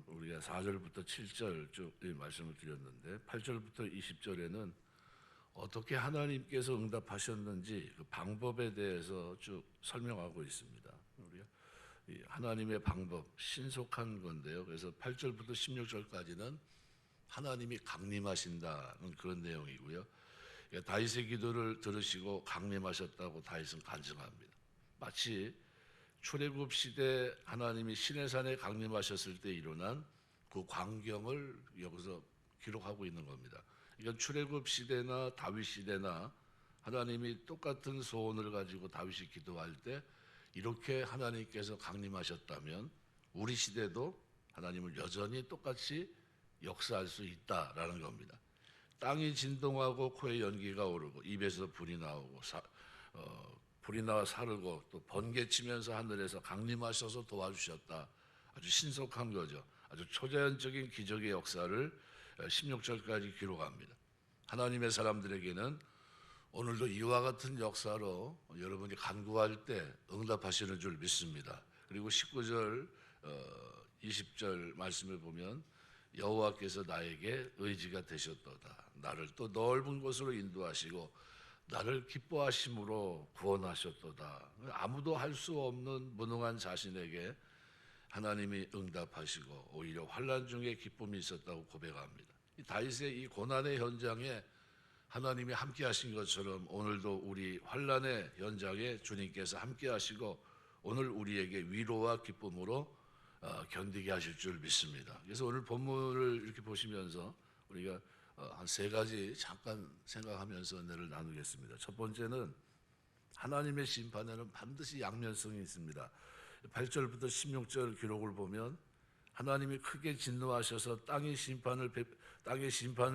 우리가 4절부터 7절 쭉 말씀을 드렸는데 8절부터 20절에는 어떻게 하나님께서 응답하셨는지 그 방법에 대해서 쭉 설명하고 있습니다. 우리가 이 하나님의 방법 신속한 건데요. 그래서 8절부터 16절까지는 하나님이 강림하신다는 그런 내용이고요. 다윗의 기도를 들으시고 강림하셨다고 다윗은 간증합니다. 마치 출애굽 시대 하나님이 시내산에 강림하셨을 때 일어난 그 광경을 여기서 기록하고 있는 겁니다. 이건 출애굽 시대나 다윗 시대나 하나님이 똑같은 소원을 가지고 다윗이 기도할 때 이렇게 하나님께서 강림하셨다면 우리 시대도 하나님을 여전히 똑같이 역사할 수 있다라는 겁니다. 땅이 진동하고 코에 연기가 오르고 입에서 불이 나오고 불이 나와 사르고 또 번개치면서 하늘에서 강림하셔서 도와주셨다. 아주 신속한 거죠. 아주 초자연적인 기적의 역사를 16절까지 기록합니다. 하나님의 사람들에게는 오늘도 이와 같은 역사로 여러분이 간구할 때 응답하시는 줄 믿습니다. 그리고 19절, 20절 말씀을 보면 여호와께서 나에게 의지가 되셨도다. 나를 또 넓은 곳으로 인도하시고 나를 기뻐하심으로 구원하셨도다. 아무도 할 수 없는 무능한 자신에게 하나님이 응답하시고 오히려 환난 중에 기쁨이 있었다고 고백합니다. 다윗의 이 고난의 현장에 하나님이 함께 하신 것처럼 오늘도 우리 환난의 현장에 주님께서 함께 하시고 오늘 우리에게 위로와 기쁨으로 견디게 하실 줄 믿습니다. 그래서 오늘 본문을 이렇게 보시면서 우리가 한 세 가지 잠깐 생각하면서 은혜를 나누겠습니다. 첫 번째는 하나님의 심판에는 반드시 양면성이 있습니다. 8절부터 16절 기록을 보면 하나님이 크게 진노하셔서 땅의 심판을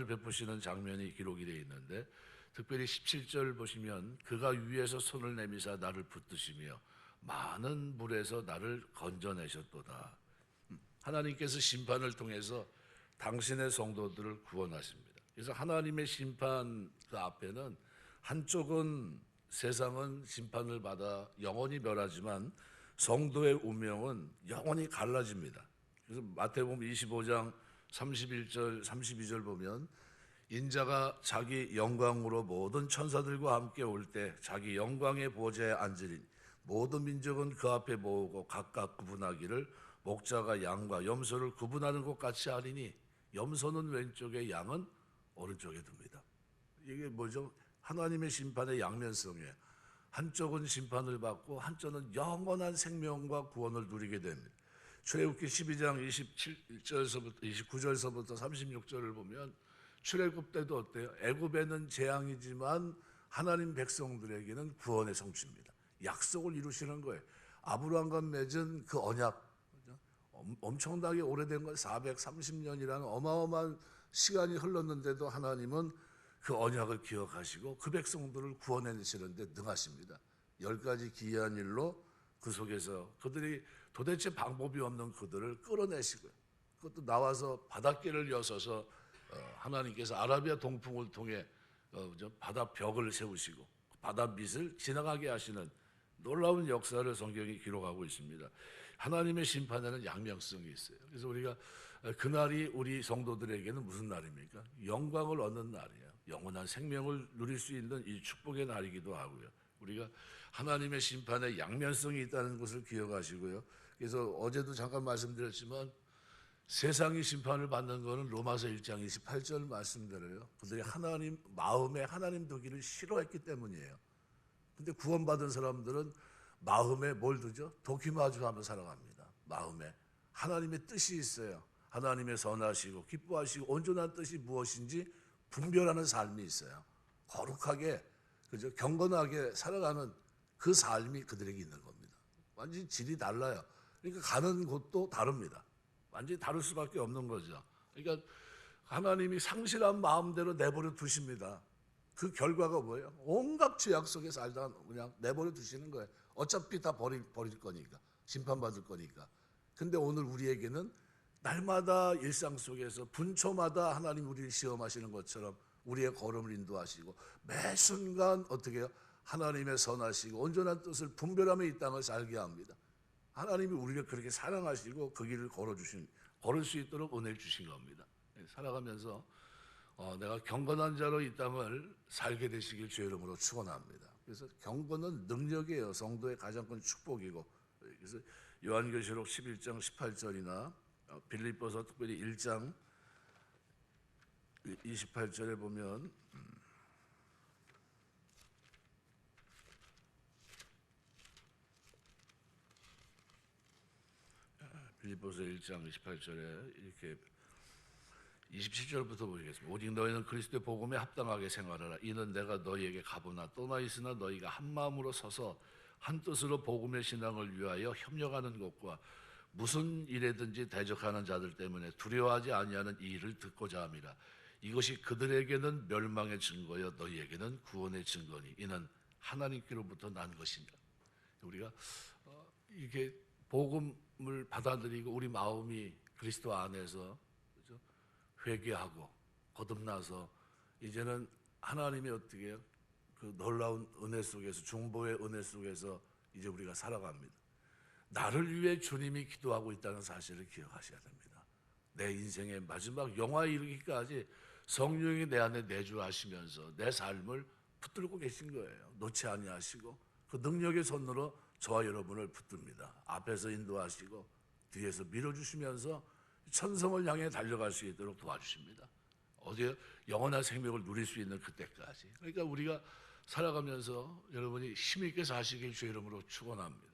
베푸시는 장면이 기록이 되어 있는데 특별히 17절 보시면 그가 위에서 손을 내미사 나를 붙드시며 많은 물에서 나를 건져내셨도다. 하나님께서 심판을 통해서 당신의 성도들을 구원하십니다. 그래서 하나님의 심판 그 앞에는 한쪽은 세상은 심판을 받아 영원히 멸하지만 성도의 운명은 영원히 갈라집니다. 그래서 마태복음 25장 31절 32절 보면 인자가 자기 영광으로 모든 천사들과 함께 올 때 자기 영광의 보좌에 앉으리니 모든 민족은 그 앞에 모으고 각각 구분하기를 목자가 양과 염소를 구분하는 것 같이 하리니 염소는 왼쪽에 양은 오른쪽에 둡니다. 이게 뭐죠? 하나님의 심판의 양면성이에요. 한쪽은 심판을 받고 한쪽은 영원한 생명과 구원을 누리게 됩니다. 출애굽기 12장 29절서부터 36절을 보면 출애굽 때도 어때요? 애굽에는 재앙이지만 하나님 백성들에게는 구원의 성취입니다. 약속을 이루시는 거예요. 아브라함과 맺은 그 언약, 엄청나게 오래된 건 430년이라는 어마어마한 시간이 흘렀는데도 하나님은 그 언약을 기억하시고 그 백성들을 구원해내시는데 능하십니다. 10가지 기이한 일로 그 속에서 그들이 도대체 방법이 없는 그들을 끌어내시고요. 그것도 나와서 바닷길을 여서서 하나님께서 아라비아 동풍을 통해 바다 벽을 세우시고 바다 밑을 지나가게 하시는 놀라운 역사를 성경이 기록하고 있습니다. 하나님의 심판에는 양면성이 있어요. 그래서 우리가 그날이 우리 성도들에게는 무슨 날입니까? 영광을 얻는 날이에요. 영원한 생명을 누릴 수 있는 이 축복의 날이기도 하고요. 우리가 하나님의 심판에 양면성이 있다는 것을 기억하시고요. 그래서 어제도 잠깐 말씀드렸지만 세상이 심판을 받는 것은 로마서 1장 28절 말씀대로요. 그들이 하나님 마음에 하나님 두기를 싫어했기 때문이에요. 근데 구원받은 사람들은 마음에 뭘 두죠? 도기마주하며 살아갑니다. 마음에 하나님의 뜻이 있어요. 하나님의 선하시고 기뻐하시고 온전한 뜻이 무엇인지 분별하는 삶이 있어요. 거룩하게 그죠? 경건하게 살아가는 그 삶이 그들에게 있는 겁니다. 완전히 질이 달라요. 그러니까 가는 곳도 다릅니다. 완전히 다를 수밖에 없는 거죠. 그러니까 하나님이 상실한 마음대로 내버려 두십니다. 그 결과가 뭐예요? 온갖 죄악 속에 살다 그냥 내버려 두시는 거예요. 어차피 다 버릴 거니까. 심판받을 거니까. 근데 오늘 우리에게는 날마다 일상 속에서 분초마다 하나님 우리를 시험하시는 것처럼 우리의 걸음을 인도하시고 매 순간 어떻게 해요? 하나님의 선하시고 온전한 뜻을 분별하며 이 땅을 살게 합니다. 하나님이 우리를 그렇게 사랑하시고 그 길을 걸어주신 걸을 수 있도록 은혜를 주신 겁니다. 살아가면서 내가 경건한 자로 이 땅을 살게 되시길 주의 이름으로 축원합니다. 그래서 경건은 능력이에요. 성도의 가장 큰 축복이고, 그래서 요한계시록 11장 18절이나 빌립보서 특별히 1장 28절에 보면 빌립보서 1장 28절에 이렇게 27절부터 보시겠습니다. 오직 너희는 그리스도의 복음에 합당하게 생활하라. 이는 내가 너희에게 가보나 떠나 있으나 너희가 한 마음으로 서서 한 뜻으로 복음의 신앙을 위하여 협력하는 것과 무슨 일에든지 대적하는 자들 때문에 두려워하지 아니하는 이 일을 듣고자 함이라. 이것이 그들에게는 멸망의 증거여 너희에게는 구원의 증거니 이는 하나님께로부터 난 것이니라. 우리가 이게 복음을 받아들이고 우리 마음이 그리스도 안에서 회개하고 거듭나서 이제는 하나님이 어떻게 해요? 그 놀라운 은혜 속에서, 중보의 은혜 속에서 이제 우리가 살아갑니다. 나를 위해 주님이 기도하고 있다는 사실을 기억하셔야 됩니다. 내 인생의 마지막 영화에 이르기까지 성령이 내 안에 내주하시면서 내 삶을 붙들고 계신 거예요. 놓지 아니하시고 그 능력의 손으로 저와 여러분을 붙듭니다. 앞에서 인도하시고 뒤에서 밀어주시면서 천성을 향해 달려갈 수 있도록 도와주십니다. 어디에 영원한 생명을 누릴 수 있는 그때까지. 그러니까 우리가 살아가면서 여러분이 힘있게 사시길 주의 이름으로 축원합니다.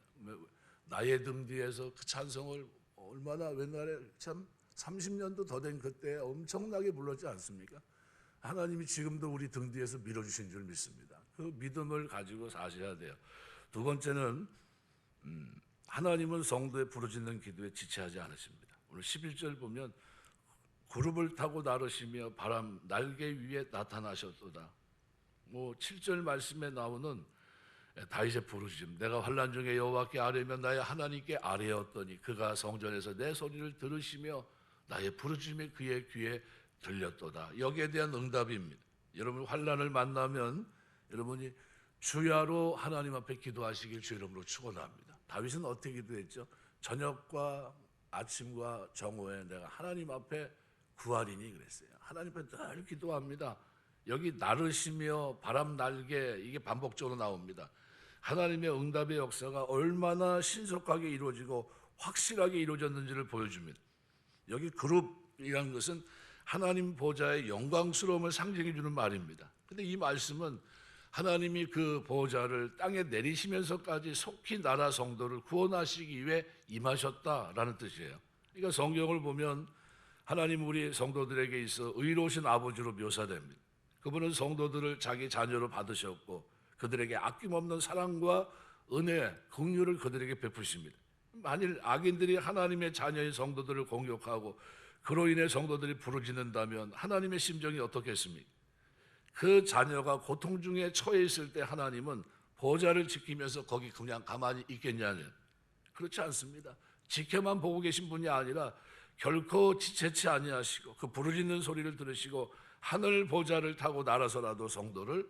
나의 등 뒤에서 그 찬성을 얼마나 옛날에 참 30년도 더 된 그때 엄청나게 불렀지 않습니까? 하나님이 지금도 우리 등 뒤에서 밀어주신 줄 믿습니다. 그 믿음을 가지고 사셔야 돼요. 두 번째는 하나님은 성도의 부르짖는 기도에 지체하지 않으십니다. 오늘 11절 보면 구름을 타고 나르시며 바람 날개 위에 나타나셨도다. 7절 말씀에 나오는 다윗의 부르짖음, 내가 환난 중에 여호와께 아뢰며 나의 하나님께 아뢰었더니 그가 성전에서 내 소리를 들으시며 나의 부르짖음이 그의 귀에 들렸도다. 여기에 대한 응답입니다. 여러분 환난을 만나면 여러분이 주야로 하나님 앞에 기도하시길 주 이름으로 축원합니다. 다윗은 어떻게 기도했죠? 저녁과 아침과 정오에 내가 하나님 앞에 구하리니 그랬어요. 하나님 앞에 늘 기도합니다. 여기 나르시며 바람 날개 이게 반복적으로 나옵니다. 하나님의 응답의 역사가 얼마나 신속하게 이루어지고 확실하게 이루어졌는지를 보여줍니다. 여기 그룹이라는 것은 하나님 보좌의 영광스러움을 상징해 주는 말입니다. 근데 이 말씀은 하나님이 그 보좌를 땅에 내리시면서까지 속히 나라 성도를 구원하시기 위해 임하셨다라는 뜻이에요. 그러니까 성경을 보면 하나님 우리 성도들에게 있어 의로우신 아버지로 묘사됩니다. 그분은 성도들을 자기 자녀로 받으셨고 그들에게 아낌없는 사랑과 은혜, 긍휼을 그들에게 베푸십니다. 만일 악인들이 하나님의 자녀인 성도들을 공격하고 그로 인해 성도들이 부르짖는다면 하나님의 심정이 어떻겠습니까? 그 자녀가 고통 중에 처해 있을 때 하나님은 보좌를 지키면서 거기 그냥 가만히 있겠냐는 그렇지 않습니다. 지켜만 보고 계신 분이 아니라 결코 지체치 아니하시고 그 부르짖는 소리를 들으시고 하늘 보좌를 타고 날아서라도 성도를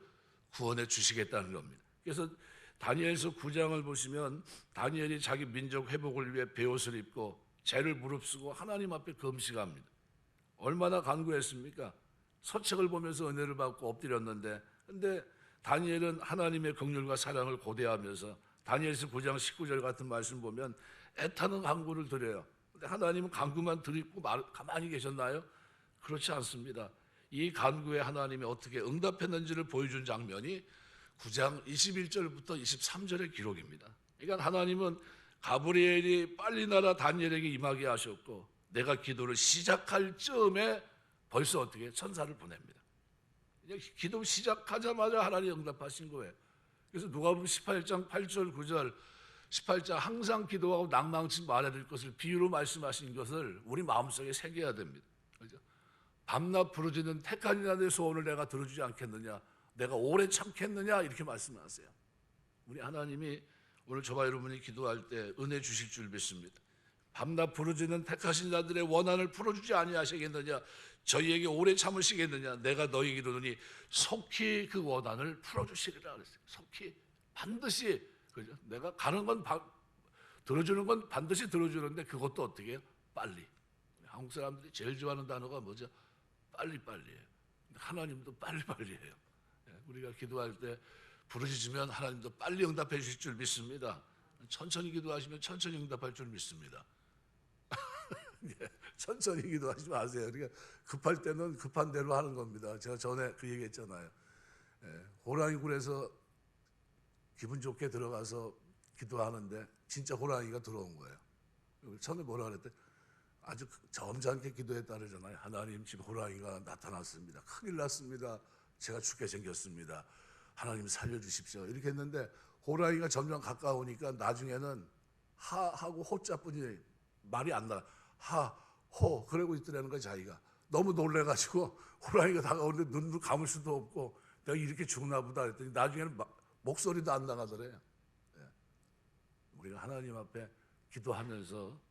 구원해 주시겠다는 겁니다. 그래서 다니엘서 9장을 보시면 다니엘이 자기 민족 회복을 위해 베옷을 입고 죄를 무릅쓰고 하나님 앞에 금식합니다. 얼마나 간구했습니까? 서책을 보면서 은혜를 받고 엎드렸는데 근데 다니엘은 하나님의 긍휼과 사랑을 고대하면서 다니엘서 9장 19절 같은 말씀 보면 애타는 간구를 드려요. 근데 하나님은 간구만 드리고 가만히 계셨나요? 그렇지 않습니다. 이 간구에 하나님이 어떻게 응답했는지를 보여준 장면이 9장 21절부터 23절의 기록입니다. 그러니까 하나님은 가브리엘이 빨리 나라 다니엘에게 임하게 하셨고 내가 기도를 시작할 즈음에 벌써 어떻게 천사를 보냅니다. 기도 시작하자마자 하나님이 응답하신 거예요. 그래서 누가복음 18장 8절 9절 18장 항상 기도하고 낭망치 말아야 될 것을 비유로 말씀하신 것을 우리 마음속에 새겨야 됩니다. 그렇죠? 밤낮 부르짖는 택한 이나의 소원을 내가 들어주지 않겠느냐, 내가 오래 참겠느냐 이렇게 말씀하세요. 우리 하나님이 오늘 저와 여러분이 기도할 때 은혜 주실 줄 믿습니다. 밤낮 부르짖는 택하신 자들의 원한을 풀어주지 아니하시겠느냐, 저희에게 오래 참으시겠느냐, 내가 너희에게 이르노니 속히 그 원한을 풀어주시리라 그랬어요. 속히 반드시. 그죠? 내가 가는 건 들어주는 건 반드시 들어주는데 그것도 어떻게 해요? 빨리. 한국 사람들이 제일 좋아하는 단어가 뭐죠? 빨리빨리예요. 하나님도 빨리빨리해요. 우리가 기도할 때 부르짖으면 하나님도 빨리 응답해 주실 줄 믿습니다. 천천히 기도하시면 천천히 응답할 줄 믿습니다. 천천히 기도하지 마세요. 그러니까 급할 때는 급한 대로 하는 겁니다. 제가 전에 그 얘기했잖아요. 호랑이 굴에서 기분 좋게 들어가서 기도하는데 진짜 호랑이가 들어온 거예요. 처음에 뭐라 그랬대? 아주 점잖게 기도했다 그러잖아요. 하나님, 지금 호랑이가 나타났습니다. 큰일 났습니다. 제가 죽게 생겼습니다. 하나님 살려주십시오. 이렇게 했는데 호랑이가 점점 가까우니까 나중에는 하하고 호자뿐이 말이 안 나. 하, 호 그러고 있더라는 거야. 자기가 너무 놀래가지고 호랑이가 다가오는데 눈도 감을 수도 없고 내가 이렇게 죽나 보다 했더니 나중에는 목소리도 안 나가더래요. 우리가 하나님 앞에 기도하면서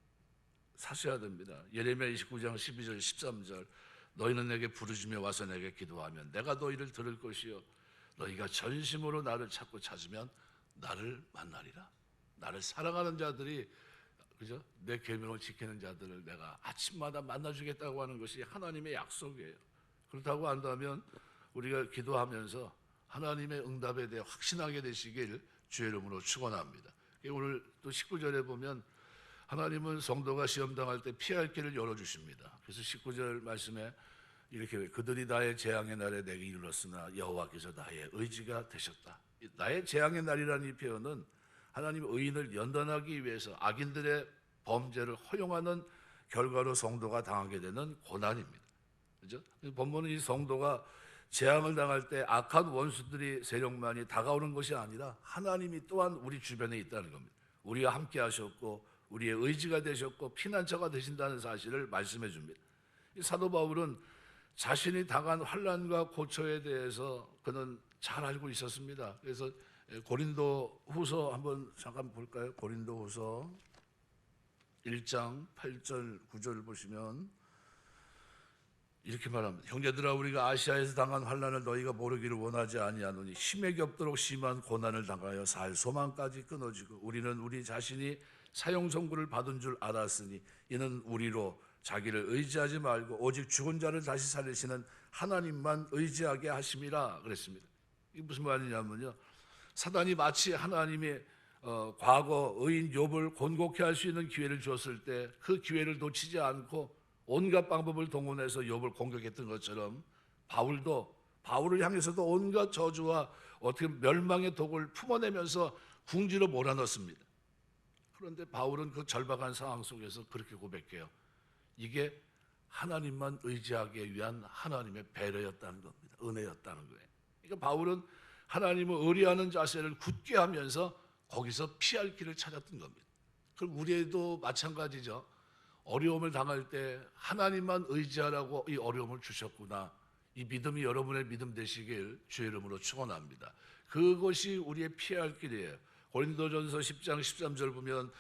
사셔야 됩니다. 예레미야 29장 12절 13절 너희는 내게 부르짖며 와서 내게 기도하면 내가 너희를 들을 것이요 너희가 전심으로 나를 찾고 찾으면 나를 만나리라. 나를 사랑하는 자들이 그죠? 내 계명을 지키는 자들을 내가 아침마다 만나주겠다고 하는 것이 하나님의 약속이에요. 그렇다고 한다면 우리가 기도하면서 하나님의 응답에 대해 확신하게 되시길 주의 이름으로 축원합니다. 오늘 또 19절에 보면 하나님은 성도가 시험당할 때 피할 길을 열어주십니다. 그래서 19절 말씀에 이렇게 그들이 나의 재앙의 날에 내게 이르렀으나 여호와께서 나의 의지가 되셨다. 나의 재앙의 날이라는 이 표현은 하나님 의인을 연단하기 위해서 악인들의 범죄를 허용하는 결과로 성도가 당하게 되는 고난입니다. 그죠? 본문은 이 성도가 재앙을 당할 때 악한 원수들이 세력만이 다가오는 것이 아니라 하나님이 또한 우리 주변에 있다는 겁니다. 우리와 함께 하셨고 우리의 의지가 되셨고 피난처가 되신다는 사실을 말씀해 줍니다. 사도 바울은 자신이 당한 환난과 고초에 대해서 그는 잘 알고 있었습니다. 그래서 고린도 후서 한번 잠깐 볼까요? 고린도 후서 1장 8절 9절 보시면 이렇게 말합니다. 형제들아 우리가 아시아에서 당한 환난을 너희가 모르기를 원하지 아니하노니 힘에 겹도록 심한 고난을 당하여 살 소망까지 끊어지고 우리는 우리 자신이 사형 선고를 받은 줄 알았으니 이는 우리로 자기를 의지하지 말고 오직 죽은 자를 다시 살리시는 하나님만 의지하게 하심이라 그랬습니다. 이게 무슨 말이냐면요. 사단이 마치 하나님의 과거 의인 욥을 곤곡해 할 수 있는 기회를 주었을 때 그 기회를 놓치지 않고 온갖 방법을 동원해서 욥을 공격했던 것처럼 바울을 향해서도 온갖 저주와 어떻게 멸망의 독을 품어내면서 궁지로 몰아넣습니다. 그런데 바울은 그 절박한 상황 속에서 그렇게 고백해요. 이게 하나님만 의지하기 위한 하나님의 배려였다는 겁니다. 은혜였다는 거예요. 그러니까 바울은 하나님을 의뢰하는 자세를 굳게 하면서 거기서 피할 길을 찾았던 겁니다. 그럼 우리도 마찬가지죠. 어려움을 당할 때 하나님만 의지하라고 이 어려움을 주셨구나. 이 믿음이 여러분의 믿음 되시길 주의 이름으로 축원합니다. 그것이 우리의 피할 길이에요. 고린도전서 10장 13절 보면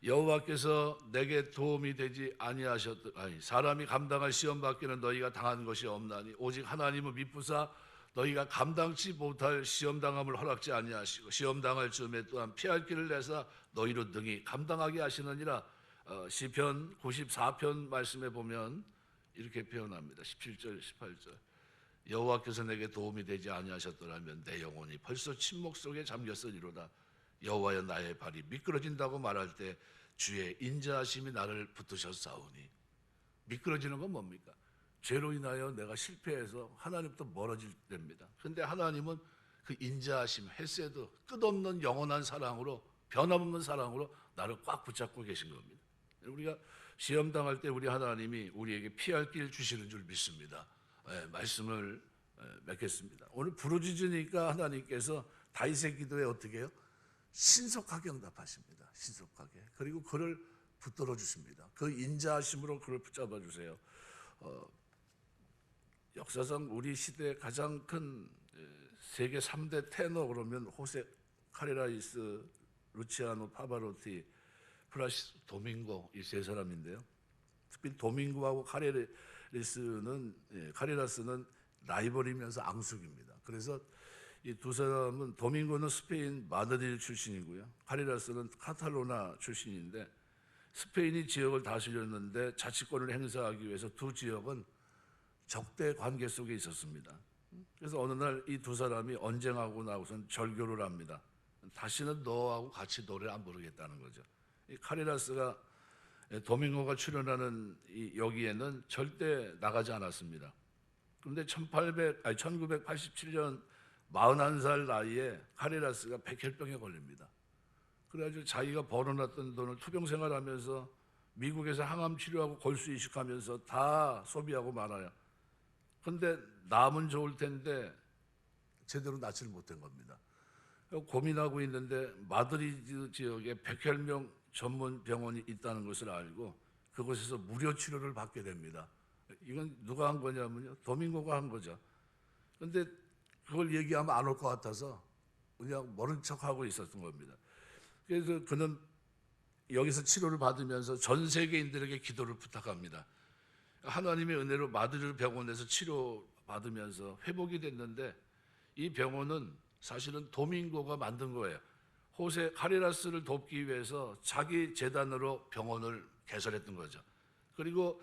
여호와께서 내게 도움이 되지 아니하셨더니 사람이 감당할 시험 밖에는 너희가 당한 것이 없나니 오직 하나님은 미쁘사 너희가 감당치 못할 시험 당함을 허락지 아니하시고 시험 당할 즈음에 또한 피할 길을 내사 너희로 능히 감당하게 하시느니라. 시편 94편 말씀에 보면 이렇게 표현합니다. 17절 18절 여호와께서 내게 도움이 되지 아니하셨더라면 내 영혼이 벌써 침묵 속에 잠겼으리로다. 여호와여 나의 발이 미끄러진다고 말할 때 주의 인자하심이 나를 붙드셨사오니. 미끄러지는 건 뭡니까? 죄로 인하여 내가 실패해서 하나님부터 멀어질 때입니다. 그런데 하나님은 그 인자하심, 헤세드, 끝없는 영원한 사랑으로 변함없는 사랑으로 나를 꽉 붙잡고 계신 겁니다. 우리가 시험 당할 때 우리 하나님이 우리에게 피할 길 주시는 줄 믿습니다. 말씀을 맺겠습니다. 오늘 부르짖으니까 하나님께서 다윗의 기도에 어떻게 해요? 신속하게 응답하십니다. 신속하게. 그리고 그를 붙들어 주십니다. 그 인자하심으로 그를 붙잡아 주세요. 역사상 우리 시대 가장 큰 세계 3대 테너 그러면 호세 카레라이스, 루치아노 파바로티, 플라시스 도밍고 이 세 사람인데요. 특히 도밍고하고 카레라스는 라이벌이면서 앙숙입니다. 그래서 이 두 사람은 도밍고는 스페인 마드리드 출신이고요. 카레라스는 카탈로나 출신인데 스페인이 지역을 다스렸는데 자치권을 행사하기 위해서 두 지역은 적대 관계 속에 있었습니다. 그래서 어느 날 이 두 사람이 언쟁하고 나고선 절교를 합니다. 다시는 너하고 같이 노래 안 부르겠다는 거죠. 이 카리라스가 도밍고가 출연하는 이 여기에는 절대 나가지 않았습니다. 그런데 1987년 41살 나이에 카리라스가 백혈병에 걸립니다. 그래가지고 자기가 벌어놨던 돈을 투병 생활하면서 미국에서 항암 치료하고 골수 이식하면서 다 소비하고 말아요. 그런데 남은 좋을 텐데 제대로 낫지를 못한 겁니다. 고민하고 있는데 마드리드 지역에 백혈병 전문 병원이 있다는 것을 알고 그곳에서 무료 치료를 받게 됩니다. 이건 누가 한 거냐면요, 도밍고가 한 거죠. 그런데 그걸 얘기하면 안 올 것 같아서 그냥 모른 척하고 있었던 겁니다. 그래서 그는 여기서 치료를 받으면서 전 세계인들에게 기도를 부탁합니다. 하나님의 은혜로 마드리드 병원에서 치료받으면서 회복이 됐는데 이 병원은 사실은 도밍고가 만든 거예요. 호세 카리라스를 돕기 위해서 자기 재단으로 병원을 개설했던 거죠. 그리고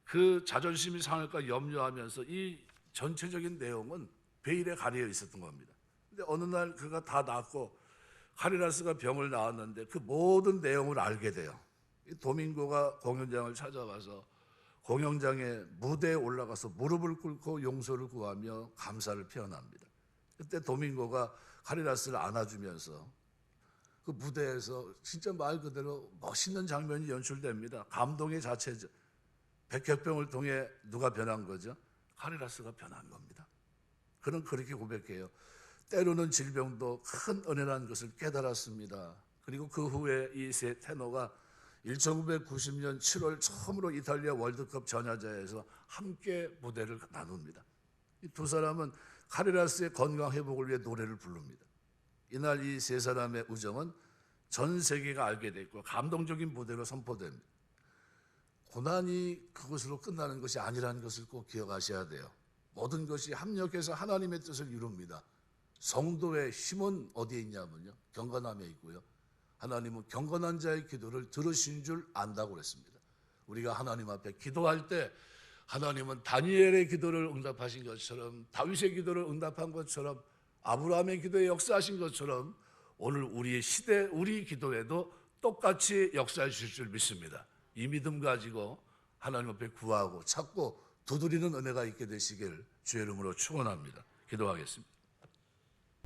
그 자존심이 상할까 염려하면서 이 전체적인 내용은 베일에 가려 있었던 겁니다. 근데 어느 날 그가 다 낫고 카리라스가 병을 나았는데 그 모든 내용을 알게 돼요. 이 도밍고가 공연장을 찾아와서 공연장의 무대에 올라가서 무릎을 꿇고 용서를 구하며 감사를 표현합니다. 그때 도밍고가 카리라스를 안아주면서 그 무대에서 진짜 말 그대로 멋있는 장면이 연출됩니다. 감동의 자체죠. 백혈병을 통해 누가 변한 거죠? 카리라스가 변한 겁니다. 그는 그렇게 고백해요. 때로는 질병도 큰 은혜라는 것을 깨달았습니다. 그리고 그 후에 이 세 테너가 1990년 7월 처음으로 이탈리아 월드컵 전야자에서 함께 무대를 나눕니다. 이 두 사람은 카리라스의 건강 회복을 위해 노래를 부릅니다. 이날 이 세 사람의 우정은 전 세계가 알게 됐고 감동적인 무대로 선포됩니다. 고난이 그것으로 끝나는 것이 아니라는 것을 꼭 기억하셔야 돼요. 모든 것이 합력해서 하나님의 뜻을 이룹니다. 성도의 힘은 어디에 있냐면요, 경건함에 있고요. 하나님은 경건한 자의 기도를 들으신 줄 안다고 그랬습니다. 우리가 하나님 앞에 기도할 때 하나님은 다니엘의 기도를 응답하신 것처럼, 다윗의 기도를 응답한 것처럼, 아브라함의 기도에 역사하신 것처럼 오늘 우리의 시대, 우리 기도에도 똑같이 역사해 주실 줄 믿습니다. 이 믿음 가지고 하나님 앞에 구하고 찾고 두드리는 은혜가 있게 되시길 주의 이름으로 축원합니다. 기도하겠습니다.